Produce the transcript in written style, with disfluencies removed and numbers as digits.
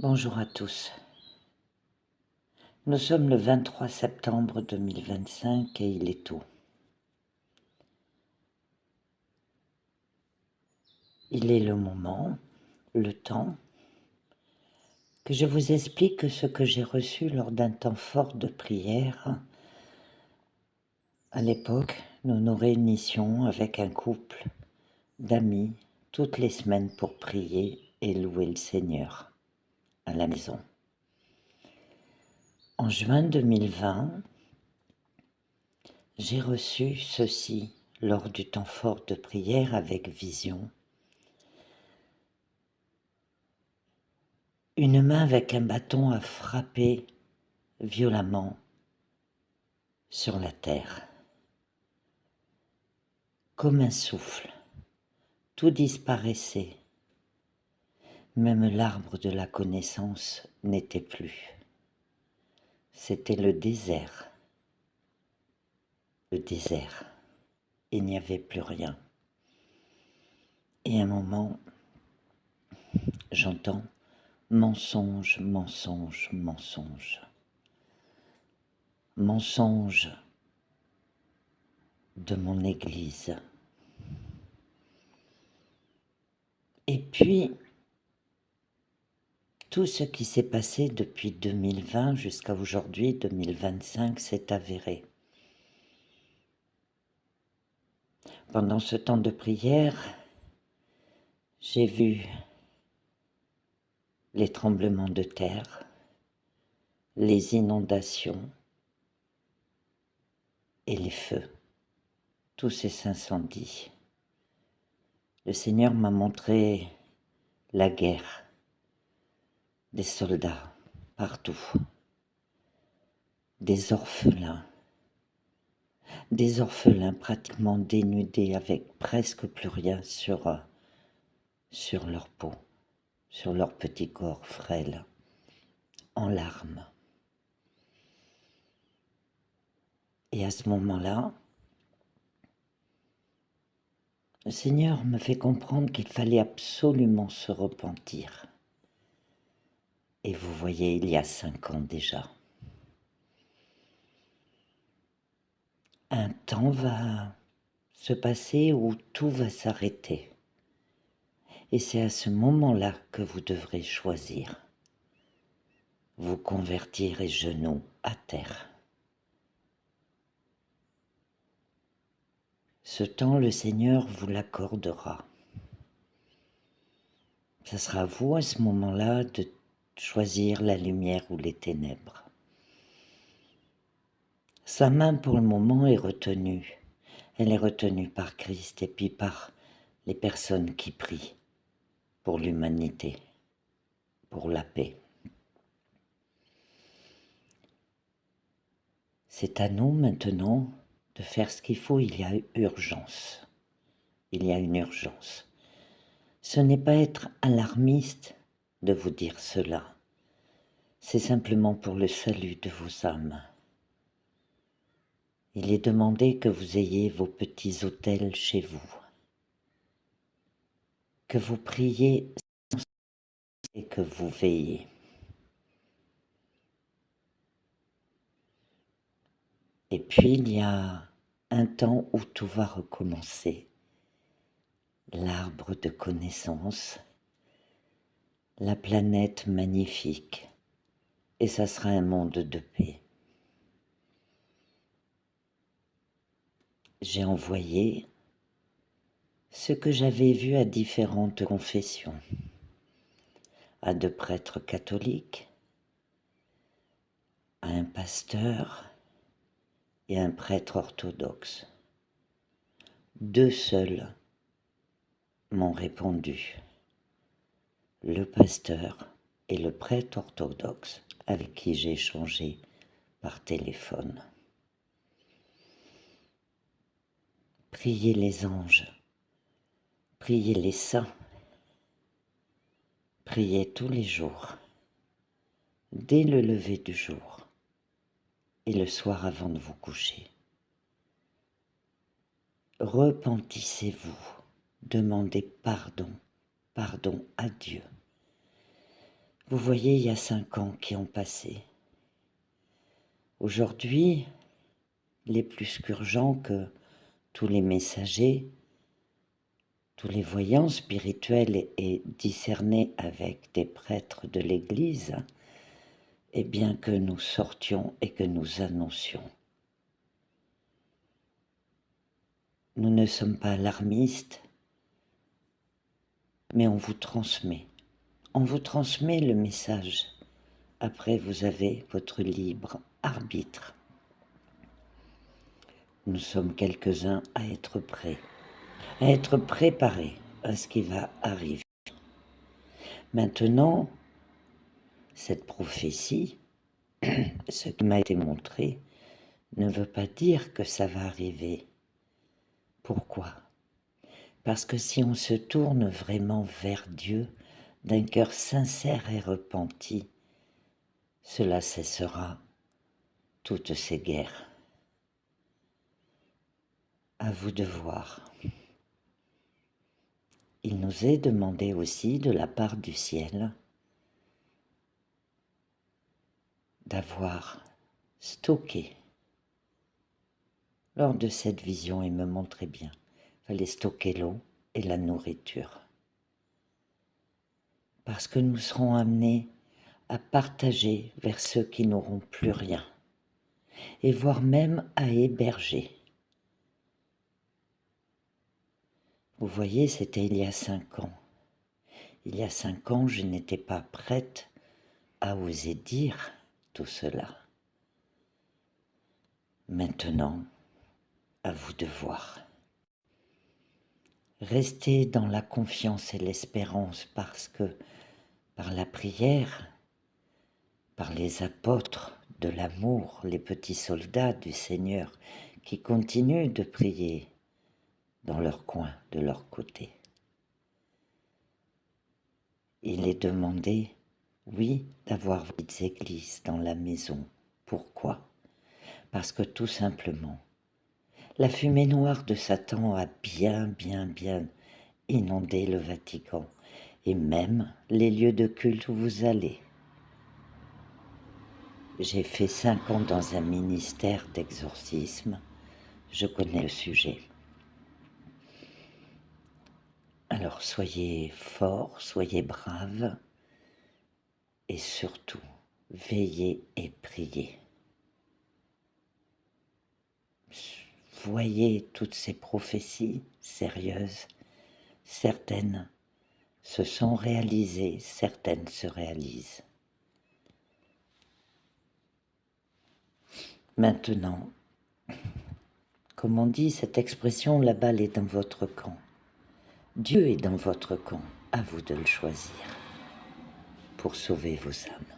Bonjour à tous. Nous sommes le 23 septembre 2025 et il est tôt. Il est le moment, le temps, que je vous explique ce que j'ai reçu lors d'un temps fort de prière. À l'époque, nous nous réunissions avec un couple d'amis toutes les semaines pour prier et louer le Seigneur à la maison. En juin 2020, j'ai reçu ceci lors du temps fort de prière avec vision. Une main avec un bâton a frappé violemment sur la terre. Comme un souffle, tout disparaissait. Même l'arbre de la connaissance n'était plus. C'était le désert. Le désert. Il n'y avait plus rien. Et à un moment, j'entends mensonge, mensonge, mensonge. Mensonge de mon Église. Et puis, tout ce qui s'est passé depuis 2020 jusqu'à aujourd'hui, 2025, s'est avéré. Pendant ce temps de prière, j'ai vu les tremblements de terre, les inondations et les feux, tous ces incendies. Le Seigneur m'a montré la guerre, des soldats partout, des orphelins pratiquement dénudés avec presque plus rien sur leur peau, sur leur petit corps frêle, en larmes. Et à ce moment-là, le Seigneur me fait comprendre qu'il fallait absolument se repentir. Et vous voyez, il y a 5 ans déjà. Un temps va se passer où tout va s'arrêter. Et c'est à ce moment-là que vous devrez choisir. Vous convertir et genoux à terre. Ce temps, le Seigneur vous l'accordera. Ce sera à vous à ce moment-là de choisir la lumière ou les ténèbres. Sa main pour le moment est retenue. Elle est retenue par Christ et puis par les personnes qui prient pour l'humanité, pour la paix. C'est à nous maintenant de faire ce qu'il faut. Il y a urgence. Il y a une urgence. Ce n'est pas être alarmiste de vous dire cela. C'est simplement pour le salut de vos âmes. Il est demandé que vous ayez vos petits autels chez vous, que vous priez et que vous veillez. Et puis il y a un temps où tout va recommencer. L'arbre de connaissance, la planète magnifique, et ça sera un monde de paix. J'ai envoyé ce que j'avais vu à différentes confessions, à 2 prêtres catholiques, à un pasteur et à un prêtre orthodoxe. 2 seuls m'ont répondu, le pasteur et le prêtre orthodoxe avec qui j'ai échangé par téléphone. Priez les anges, priez les saints, priez tous les jours, dès le lever du jour et le soir avant de vous coucher. Repentissez-vous, demandez pardon à Dieu. Vous voyez, il y a 5 ans qui ont passé. Aujourd'hui, il est plus qu'urgent que tous les messagers, tous les voyants spirituels et discernés avec des prêtres de l'Église, et bien que nous sortions et que nous annoncions. Nous ne sommes pas alarmistes, mais on vous transmet. On vous transmet le message. Après, vous avez votre libre arbitre. Nous sommes quelques-uns à être prêts, à être préparés à ce qui va arriver. Maintenant, cette prophétie, ce qui m'a été montré, ne veut pas dire que ça va arriver. Pourquoi? Parce que si on se tourne vraiment vers Dieu, d'un cœur sincère et repenti, cela cessera toutes ces guerres. À vous de voir. Il nous est demandé aussi de la part du ciel d'avoir stocké. Lors de cette vision, il me montrait bien, il fallait stocker l'eau et la nourriture. Parce que nous serons amenés à partager vers ceux qui n'auront plus rien, et voire même à héberger. Vous voyez, c'était il y a 5 ans. Il y a 5 ans, je n'étais pas prête à oser dire tout cela. Maintenant, à vous de voir. Restez dans la confiance et l'espérance parce que par la prière, par les apôtres de l'amour, les petits soldats du Seigneur qui continuent de prier dans leur coin, de leur côté. Il est demandé, oui, d'avoir des églises dans la maison. Pourquoi? Parce que tout simplement, la fumée noire de Satan a bien inondé le Vatican et même les lieux de culte où vous allez. J'ai fait 5 ans dans un ministère d'exorcisme, je connais le sujet. Alors soyez forts, soyez braves et surtout, veillez et priez. Voyez toutes ces prophéties sérieuses, certaines se sont réalisées, certaines se réalisent. Maintenant, comme on dit cette expression, la balle est dans votre camp. Dieu est dans votre camp, à vous de le choisir pour sauver vos âmes.